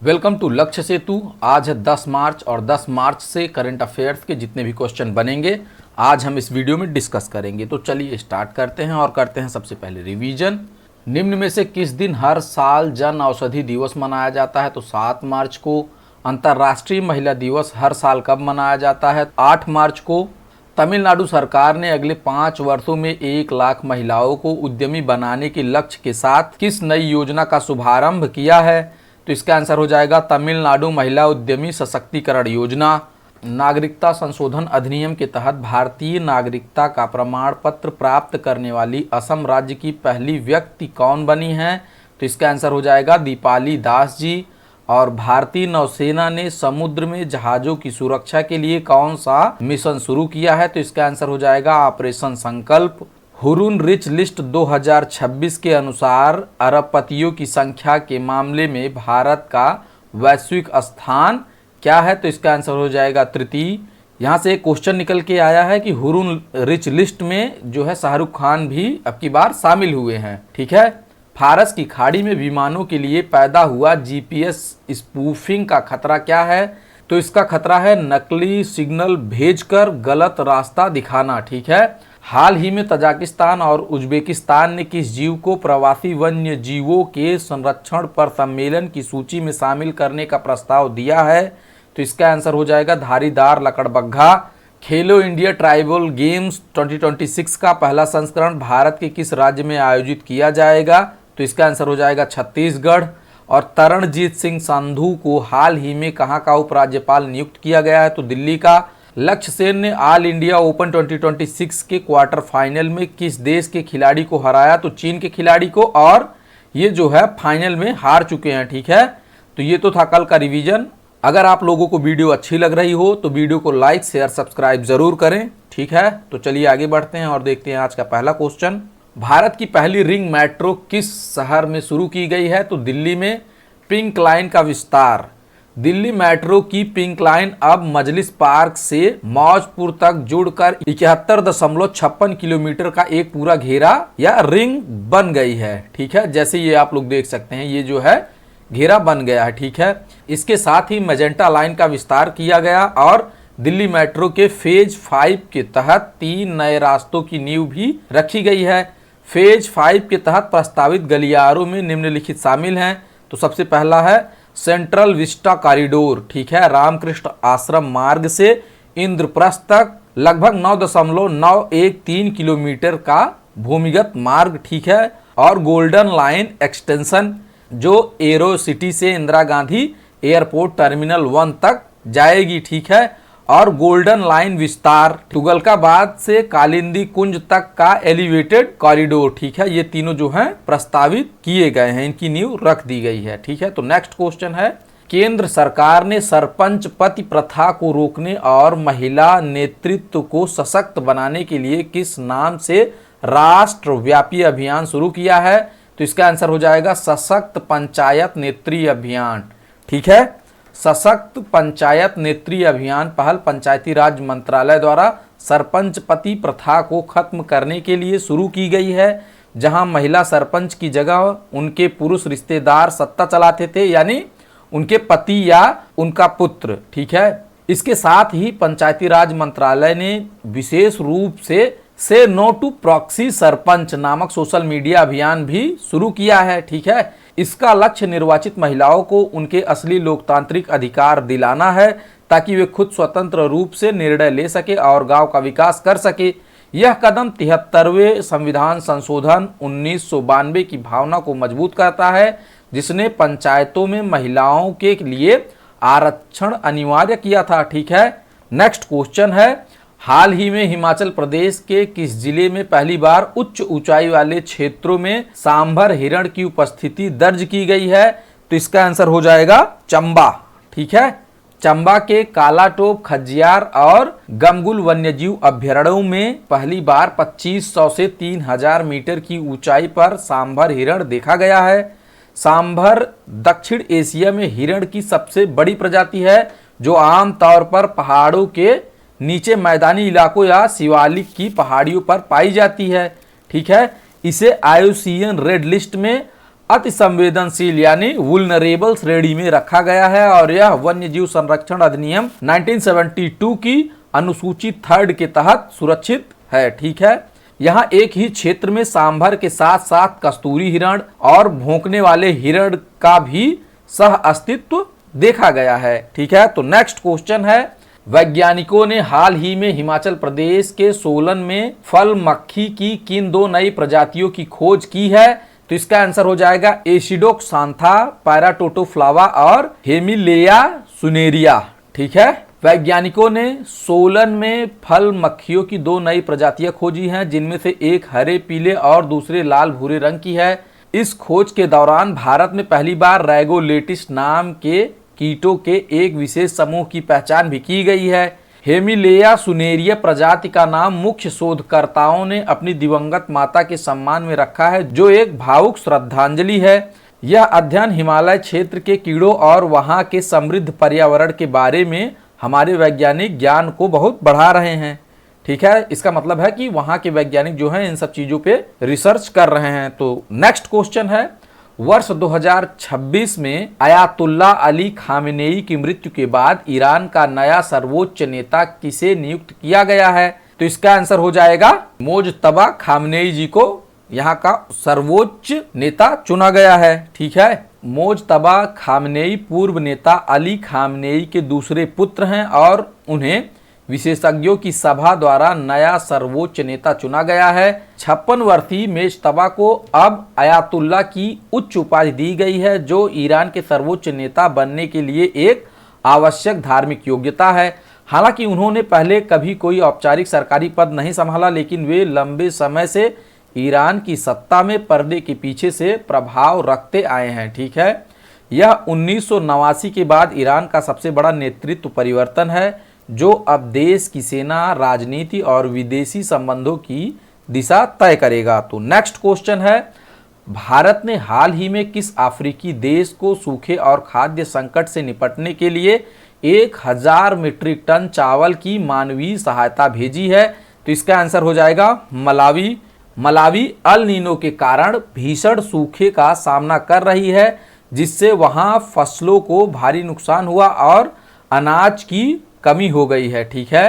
Welcome to लक्ष्य सेतु। आज है 10 मार्च और 10 मार्च से करंट अफेयर्स के जितने भी क्वेश्चन बनेंगे आज हम इस वीडियो में डिस्कस करेंगे। तो चलिए स्टार्ट करते हैं और करते हैं सबसे पहले रिवीजन। निम्न में से किस दिन हर साल जन औषधि दिवस मनाया जाता है? तो 7 मार्च को। अंतर्राष्ट्रीय महिला दिवस हर साल कब मनाया जाता है? 8 मार्च को। तमिलनाडु सरकार ने अगले 5 वर्षों में 1 लाख महिलाओं को उद्यमी बनाने के लक्ष्य के साथ किस नई योजना का शुभारंभ किया है? तो इसका आंसर हो जाएगा तमिलनाडु महिला उद्यमी सशक्तिकरण योजना। नागरिकता संशोधन अधिनियम के तहत भारतीय नागरिकता का प्रमाण पत्र प्राप्त करने वाली असम राज्य की पहली व्यक्ति कौन बनी है? तो इसका आंसर हो जाएगा दीपाली दास जी। और भारतीय नौसेना ने समुद्र में जहाज़ों की सुरक्षा के लिए कौन सा मिशन शुरू किया है? तो इसका आंसर हो जाएगा ऑपरेशन संकल्प। हुरून रिच लिस्ट 2026 के अनुसार अरबपतियों की संख्या के मामले में भारत का वैश्विक स्थान क्या है? तो इसका आंसर हो जाएगा तृतीय। यहाँ से एक क्वेश्चन निकल के आया है कि हुरून रिच लिस्ट में जो है शाहरुख खान भी अब की बार शामिल हुए हैं। ठीक है। फारस की खाड़ी में विमानों के लिए पैदा हुआ जीपीएस स्पूफिंग का खतरा क्या है? तो इसका खतरा है नकली सिग्नल भेजकर गलत रास्ता दिखाना। ठीक है। हाल ही में तजाकिस्तान और उज्बेकिस्तान ने किस जीव को प्रवासी वन्य जीवों के संरक्षण पर सम्मेलन की सूची में शामिल करने का प्रस्ताव दिया है? तो इसका आंसर हो जाएगा धारीदार लकड़बग्घा। खेलो इंडिया ट्राइबल गेम्स 2026 का पहला संस्करण भारत के किस राज्य में आयोजित किया जाएगा? तो इसका आंसर हो जाएगा छत्तीसगढ़। और तरणजीत सिंह संधू को हाल ही में कहाँ का उपराज्यपाल नियुक्त किया गया है? तो दिल्ली का। लक्ष्य सेन ने ऑल इंडिया ओपन 2026 के क्वार्टर फाइनल में किस देश के खिलाड़ी को हराया? तो चीन के खिलाड़ी को। और ये जो है फाइनल में हार चुके हैं। ठीक है। तो ये तो था कल का रिवीजन। अगर आप लोगों को वीडियो अच्छी लग रही हो तो वीडियो को लाइक शेयर सब्सक्राइब जरूर करें। ठीक है। तो चलिए आगे बढ़ते हैं और देखते हैं आज का पहला क्वेश्चन। भारत की पहली रिंग मेट्रो किस शहर में शुरू की गई है? तो दिल्ली में। पिंक लाइन का विस्तार। दिल्ली मेट्रो की पिंक लाइन अब मजलिस पार्क से मौजपुर तक जुड़कर 71.56 किलोमीटर का एक पूरा घेरा या रिंग बन गई है। ठीक है। जैसे ये आप लोग देख सकते हैं, ये जो है घेरा बन गया है। ठीक है। इसके साथ ही मैजेंटा लाइन का विस्तार किया गया और दिल्ली मेट्रो के फेज 5 के तहत 3 नए रास्तों की नींव भी रखी गई है। फेज 5 के तहत प्रस्तावित गलियारों में निम्नलिखित शामिल हैं। तो सबसे पहला है सेंट्रल विस्टा कॉरिडोर। ठीक है। रामकृष्ण आश्रम मार्ग से इंद्रप्रस्थ तक लगभग 9.913 किलोमीटर का भूमिगत मार्ग। ठीक है। और गोल्डन लाइन एक्सटेंशन जो एरो सिटी से इंदिरा गांधी एयरपोर्ट टर्मिनल 1 तक जाएगी। ठीक है। और गोल्डन लाइन विस्तार तुगलकाबाद से कालिंदी कुंज तक का एलिवेटेड कॉरिडोर। ठीक है। ये तीनों जो हैं प्रस्तावित किए गए हैं, इनकी नींव रख दी गई है। ठीक है। तो नेक्स्ट क्वेश्चन है, केंद्र सरकार ने सरपंच पति प्रथा को रोकने और महिला नेतृत्व को सशक्त बनाने के लिए किस नाम से राष्ट्रव्यापी अभियान शुरू किया है? तो इसका आंसर हो जाएगा सशक्त पंचायत नेत्री अभियान। ठीक है। सशक्त पंचायत नेत्री अभियान पहल पंचायती राज मंत्रालय द्वारा सरपंच पति प्रथा को खत्म करने के लिए शुरू की गई है, जहां महिला सरपंच की जगह उनके पुरुष रिश्तेदार सत्ता चलाते थे, यानी उनके पति या उनका पुत्र। ठीक है। इसके साथ ही पंचायती राज मंत्रालय ने विशेष रूप से नो टू प्रॉक्सी सरपंच नामक सोशल मीडिया अभियान भी शुरू किया है। ठीक है। इसका लक्ष्य निर्वाचित महिलाओं को उनके असली लोकतांत्रिक अधिकार दिलाना है ताकि वे खुद स्वतंत्र रूप से निर्णय ले सके और गांव का विकास कर सके। यह कदम 73वें संविधान संशोधन 1992 की भावना को मजबूत करता है, जिसने पंचायतों में महिलाओं के लिए आरक्षण अनिवार्य किया था। ठीक है। नेक्स्ट क्वेश्चन है, हाल ही में हिमाचल प्रदेश के किस जिले में पहली बार उच्च ऊंचाई वाले क्षेत्रों में सांभर हिरण की उपस्थिति दर्ज की गई है? तो इसका आंसर हो जाएगा चंबा। ठीक है। चंबा के कालाटोप, खजियार और गमगुल वन्यजीव अभ्यारण्यों में पहली बार 2500 से 3000 मीटर की ऊंचाई पर सांभर हिरण देखा गया है। सांभर दक्षिण एशिया में हिरण की सबसे बड़ी प्रजाति है, जो आमतौर पर पहाड़ों के नीचे मैदानी इलाकों या शिवालिक की पहाड़ियों पर पाई जाती है। ठीक है। इसे IUCN रेड लिस्ट में अति संवेदनशील यानी वुल्नरेबल श्रेणी में रखा गया है और यह वन्य जीव संरक्षण अधिनियम 1972 की अनुसूची 3 के तहत सुरक्षित है, ठीक है। यहाँ एक ही क्षेत्र में सांभर के साथ साथ कस्तूरी हिरण और भौंकने वाले हिरण का भी सह अस्तित्व देखा गया है, ठीक है। तो नेक्स्ट क्वेश्चन है, वैज्ञानिकों ने हाल ही में हिमाचल प्रदेश के सोलन में फल मक्खी की किन 2 नई प्रजातियों की खोज की है? तो इसका आंसर हो जाएगा एसिडोक्सांथा पैराटोटोफ्लावा और हेमिलेया सुनेरिया, ठीक है। वैज्ञानिकों ने सोलन में फल मक्खियों की 2 नई प्रजातियां खोजी हैं, जिनमें से एक हरे पीले और दूसरे लाल भूरे रंग की है। इस खोज के दौरान भारत में पहली बार रैगोलेटिस नाम के कीटों के एक विशेष समूह की पहचान भी की गई है। हेमिलेया सुनेरिया प्रजाति का नाम मुख्य शोधकर्ताओं ने अपनी दिवंगत माता के सम्मान में रखा है, जो एक भावुक श्रद्धांजलि है। यह अध्ययन हिमालय क्षेत्र के कीड़ों और वहां के समृद्ध पर्यावरण के बारे में हमारे वैज्ञानिक ज्ञान को बहुत बढ़ा रहे हैं, ठीक है। इसका मतलब है कि वहां के वैज्ञानिक जो हैं इन सब चीजों पे रिसर्च कर रहे हैं। तो नेक्स्ट क्वेश्चन है, वर्ष 2026 में अयातुल्ला अली खामेनेई की मृत्यु के बाद ईरान का नया सर्वोच्च नेता किसे नियुक्त किया गया है? तो इसका आंसर हो जाएगा मोजतबा खामेनेई जी को यहाँ का सर्वोच्च नेता चुना गया है, ठीक है। मोजतबा खामेनेई पूर्व नेता अली खामेनेई के दूसरे पुत्र हैं और उन्हें विशेषज्ञों की सभा द्वारा नया सर्वोच्च नेता चुना गया है। 56 वर्षीय मोजतबा को अब अयातुल्ला की उच्च उपाधि दी गई है, जो ईरान के सर्वोच्च नेता बनने के लिए एक आवश्यक धार्मिक योग्यता है। हालांकि उन्होंने पहले कभी कोई औपचारिक सरकारी पद नहीं संभाला, लेकिन वे लंबे समय से ईरान की सत्ता में पर्दे के पीछे से प्रभाव रखते आए हैं, ठीक है। यह 1989 के बाद ईरान का सबसे बड़ा नेतृत्व परिवर्तन है, जो अब देश की सेना, राजनीति और विदेशी संबंधों की दिशा तय करेगा। तो नेक्स्ट क्वेश्चन है, भारत ने हाल ही में किस अफ्रीकी देश को सूखे और खाद्य संकट से निपटने के लिए 1000 मीट्रिक टन चावल की मानवीय सहायता भेजी है? तो इसका आंसर हो जाएगा मलावी। मलावी अल नीनो के कारण भीषण सूखे का सामना कर रही है, जिससे वहां फसलों को भारी नुकसान हुआ और अनाज की कमी हो गई है, ठीक है।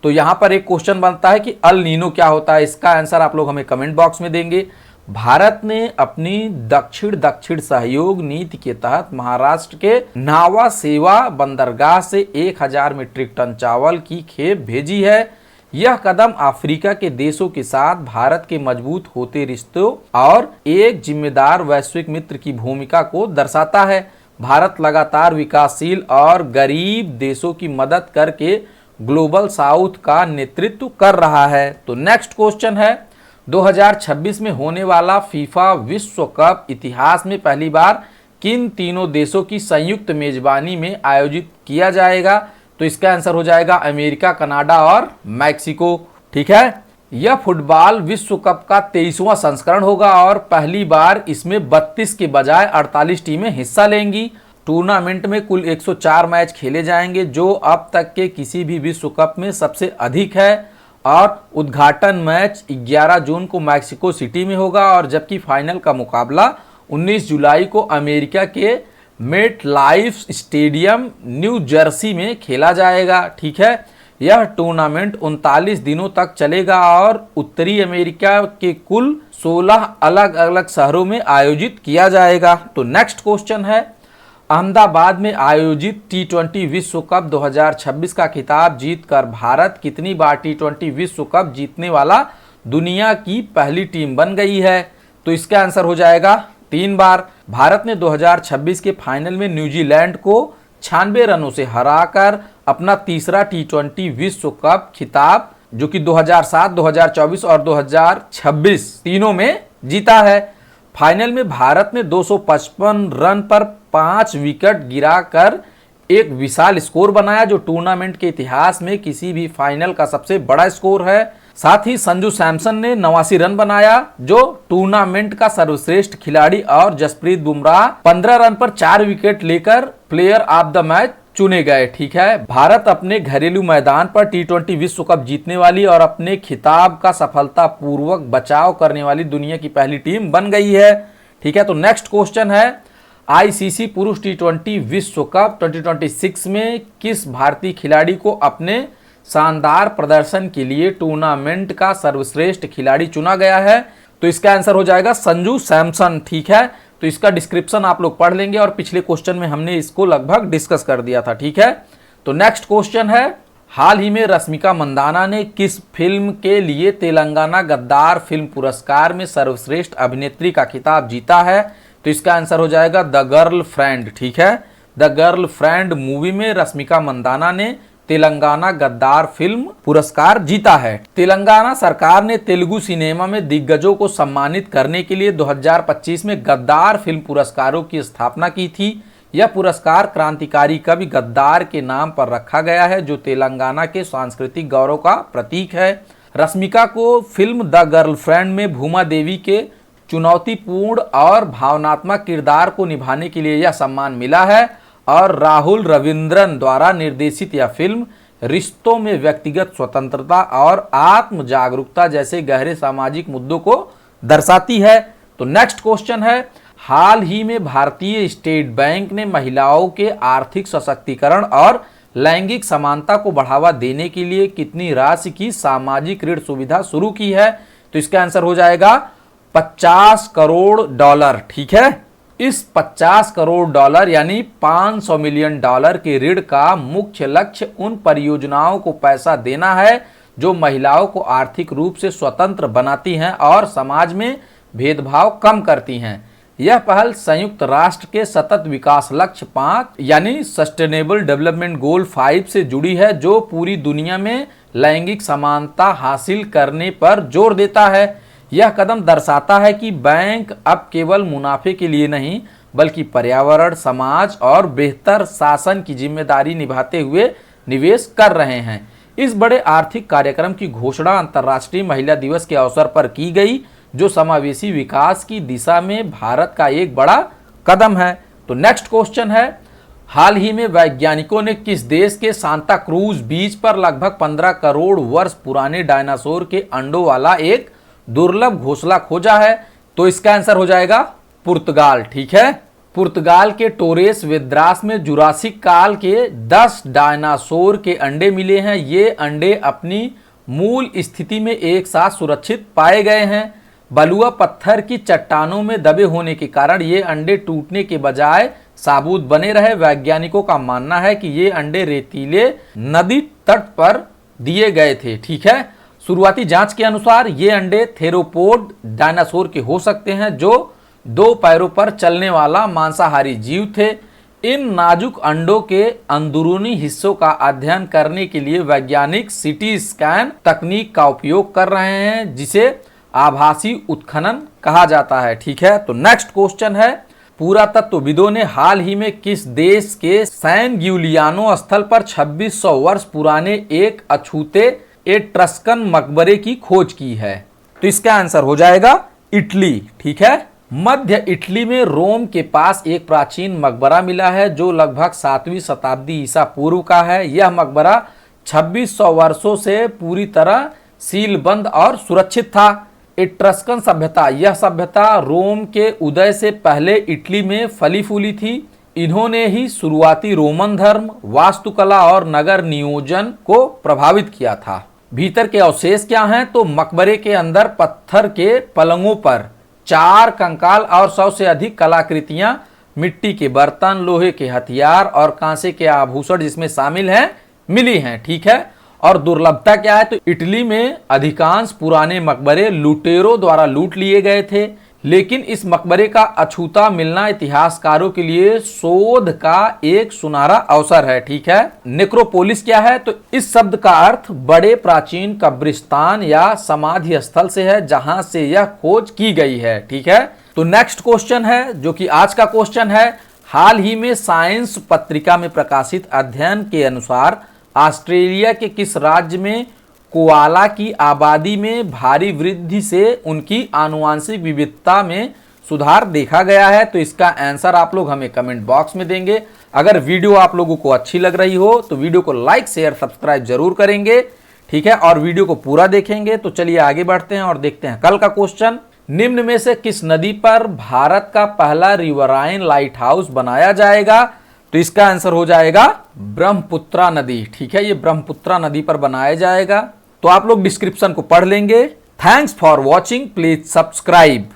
तो यहां पर एक क्वेश्चन बनता है कि अल नीनो क्या होता है? इसका आंसर आप लोग हमें कमेंट बॉक्स में देंगे। भारत ने अपनी दक्षिण दक्षिण सहयोग नीति के तहत महाराष्ट्र के नावा सेवा बंदरगाह से 1000 मीट्रिक टन चावल की खेप भेजी है। यह कदम अफ्रीका के देशों के साथ भारत के मजबूत होते रिश्तों और एक जिम्मेदार वैश्विक मित्र की भूमिका को दर्शाता है। भारत लगातार विकासशील और गरीब देशों की मदद करके ग्लोबल साउथ का नेतृत्व कर रहा है। तो नेक्स्ट क्वेश्चन है, 2026 में होने वाला फीफा विश्व कप इतिहास में पहली बार किन तीनों देशों की संयुक्त मेजबानी में आयोजित किया जाएगा? तो इसका आंसर हो जाएगा अमेरिका, कनाडा और मैक्सिको, ठीक है। यह फुटबॉल विश्व कप का 23वां संस्करण होगा और पहली बार इसमें 32 के बजाय 48 टीमें हिस्सा लेंगी। टूर्नामेंट में कुल 104 मैच खेले जाएंगे, जो अब तक के किसी भी विश्व कप में सबसे अधिक है। और उद्घाटन मैच 11 जून को मैक्सिको सिटी में होगा और जबकि फाइनल का मुकाबला 19 जुलाई को अमेरिका के MetLife stadium New Jersey में खेला जाएगा, ठीक है। यह टूर्नामेंट 39 दिनों तक चलेगा और उत्तरी अमेरिका के कुल 16 अलग अलग शहरों में आयोजित किया जाएगा। तो नेक्स्ट क्वेश्चन है, अहमदाबाद में आयोजित T20 विश्व कप 2026 का खिताब जीतकर भारत कितनी बार T20 विश्व कप जीतने वाला दुनिया की पहली टीम बन गई है? तो इसका आंसर हो जाएगा 3 बार। भारत ने 2026 के फाइनल में न्यूजीलैंड को 96 रनों से हराकर अपना तीसरा T20 विश्व कप खिताब, जो कि 2007, 2024 और 2026 तीनों में जीता है। फाइनल में भारत ने 255 रन पर 5 विकेट गिराकर एक विशाल स्कोर बनाया, जो टूर्नामेंट के इतिहास में किसी भी फाइनल का सबसे बड़ा स्कोर है। साथ ही संजू सैमसन ने 89 रन बनाया, जो टूर्नामेंट का सर्वश्रेष्ठ खिलाड़ी, और जसप्रीत बुमराह 15 रन पर 4 विकेट लेकर प्लेयर ऑफ द मैच चुने गए। ठीक है, भारत अपने घरेलू मैदान पर T20 विश्व कप जीतने वाली और अपने खिताब का सफलतापूर्वक बचाव करने वाली दुनिया की पहली टीम बन गई है। ठीक है, तो नेक्स्ट क्वेश्चन है, ICC पुरुष T20 विश्व कप 2026 में किस भारतीय खिलाड़ी को अपने शानदार प्रदर्शन के लिए टूर्नामेंट का सर्वश्रेष्ठ खिलाड़ी चुना गया है? तो इसका आंसर हो जाएगा संजू सैमसन। ठीक है, तो इसका डिस्क्रिप्शन आप लोग पढ़ लेंगे और पिछले क्वेश्चन में हमने इसको लगभग डिस्कस कर दिया था। ठीक है, तो नेक्स्ट क्वेश्चन है, हाल ही में रश्मिका मंदाना ने किस फिल्म के लिए तेलंगाना गद्दार फिल्म पुरस्कार में सर्वश्रेष्ठ अभिनेत्री का खिताब जीता है? तो इसका आंसर हो जाएगा द गर्ल फ्रेंड। ठीक है, द गर्ल फ्रेंड मूवी में रश्मिका मंदाना ने तेलंगाना गद्दार फिल्म पुरस्कार जीता है। तेलंगाना सरकार ने तेलुगु सिनेमा में दिग्गजों को सम्मानित करने के लिए 2025 में गद्दार फिल्म पुरस्कारों की स्थापना की थी। यह पुरस्कार क्रांतिकारी कवि गद्दार के नाम पर रखा गया है, जो तेलंगाना के सांस्कृतिक गौरव का प्रतीक है। रश्मिका को फिल्म द गर्लफ्रेंड में भूमा देवी के चुनौतीपूर्ण और भावनात्मक किरदार को निभाने के लिए यह सम्मान मिला है और राहुल रविंद्रन द्वारा निर्देशित यह फिल्म रिश्तों में व्यक्तिगत स्वतंत्रता और आत्म जागरूकता जैसे गहरे सामाजिक मुद्दों को दर्शाती है। तो नेक्स्ट क्वेश्चन है, हाल ही में भारतीय स्टेट बैंक ने महिलाओं के आर्थिक सशक्तिकरण और लैंगिक समानता को बढ़ावा देने के लिए कितनी राशि की सामाजिक ऋण सुविधा शुरू की है? तो इसका आंसर हो जाएगा $50 करोड़। ठीक है, इस $50 करोड़ यानी $500 मिलियन के ऋण का मुख्य लक्ष्य उन परियोजनाओं को पैसा देना है जो महिलाओं को आर्थिक रूप से स्वतंत्र बनाती हैं और समाज में भेदभाव कम करती हैं। यह पहल संयुक्त राष्ट्र के सतत विकास लक्ष्य 5 यानी सस्टेनेबल डेवलपमेंट गोल 5 से जुड़ी है, जो पूरी दुनिया में लैंगिक समानता हासिल करने पर जोर देता है। यह कदम दर्शाता है कि बैंक अब केवल मुनाफे के लिए नहीं बल्कि पर्यावरण, समाज और बेहतर शासन की जिम्मेदारी निभाते हुए निवेश कर रहे हैं। इस बड़े आर्थिक कार्यक्रम की घोषणा अंतर्राष्ट्रीय महिला दिवस के अवसर पर की गई, जो समावेशी विकास की दिशा में भारत का एक बड़ा कदम है। तो नेक्स्ट क्वेश्चन है, हाल ही में वैज्ञानिकों ने किस देश के सांता क्रूज बीच पर लगभग 15 करोड़ वर्ष पुराने डायनासोर के अंडों वाला एक दुर्लभ घोंसला खोजा है? तो इसका आंसर हो जाएगा पुर्तगाल। ठीक है, पुर्तगाल के टोरेस वेद्रास में जुरासिक काल के 10 डायनासोर के अंडे मिले हैं। ये अंडे अपनी मूल स्थिति में एक साथ सुरक्षित पाए गए हैं। बलुआ पत्थर की चट्टानों में दबे होने के कारण ये अंडे टूटने के बजाय साबुत बने रहे। वैज्ञानिकों का मानना है कि ये अंडे रेतीले नदी तट पर दिए गए थे। ठीक है, शुरुआती जांच के अनुसार ये अंडे थेरोपोड डायनासोर के हो सकते हैं, जो 2 पैरों पर चलने वाला मांसाहारी जीव थे। इन नाजुक अंडों के अंदरूनी हिस्सों का अध्ययन करने के लिए वैज्ञानिक सीटी स्कैन तकनीक का उपयोग कर रहे हैं, जिसे आभासी उत्खनन कहा जाता है। ठीक है, तो नेक्स्ट क्वेश्चन है, पुरातत्वविदों ने हाल ही में किस देश के सैन गिउलियानो स्थल पर 2600 वर्ष पुराने एक अछूते एट्रस्कन मकबरे की खोज की है? तो इसका आंसर हो जाएगा इटली। ठीक है, मध्य इटली में रोम के पास एक प्राचीन मकबरा मिला है, जो लगभग 7वीं शताब्दी ईसा पूर्व का है। यह मकबरा 2600 वर्षों से पूरी तरह सीलबंद और सुरक्षित था। एट्रस्कन सभ्यता, यह सभ्यता रोम के उदय से पहले इटली में फली फूली थी। इन्होंने ही शुरुआती रोमन धर्म, वास्तुकला और नगर नियोजन को प्रभावित किया था। भीतर के अवशेष क्या हैं? तो मकबरे के अंदर पत्थर के पलंगों पर 4 कंकाल और 100 से अधिक कलाकृतियां, मिट्टी के बर्तन, लोहे के हथियार और कांसे के आभूषण जिसमें शामिल हैं मिली हैं। ठीक है, और दुर्लभता क्या है? तो इटली में अधिकांश पुराने मकबरे लुटेरों द्वारा लूट लिए गए थे, लेकिन इस मकबरे का अछूता मिलना इतिहासकारों के लिए शोध का एक सुनहरा अवसर है। ठीक है, नेक्रोपोलिस क्या है? तो इस शब्द का अर्थ बड़े प्राचीन कब्रिस्तान या समाधि स्थल से है, जहां से यह खोज की गई है। ठीक है, तो नेक्स्ट क्वेश्चन है, जो कि आज का क्वेश्चन है, हाल ही में साइंस पत्रिका में प्रकाशित अध्ययन के अनुसार ऑस्ट्रेलिया के किस राज्य में कोआला की आबादी में भारी वृद्धि से उनकी आनुवांशिक विविधता में सुधार देखा गया है, तो इसका आंसर आप लोग हमें कमेंट बॉक्स में देंगे। अगर वीडियो आप लोगों को अच्छी लग रही हो तो वीडियो को लाइक शेयर सब्सक्राइब जरूर करेंगे, ठीक है, और वीडियो को पूरा देखेंगे। तो चलिए आगे बढ़ते हैं और देखते हैं कल का क्वेश्चन। निम्न में से किस नदी पर भारत का पहला रिवराइन लाइट हाउस बनाया जाएगा? तो इसका आंसर हो जाएगा ब्रह्मपुत्रा नदी, ठीक है, ये ब्रह्मपुत्रा नदी पर बनाया जाएगा। तो आप लोग डिस्क्रिप्शन को पढ़ लेंगे। Thanks for watching, please subscribe.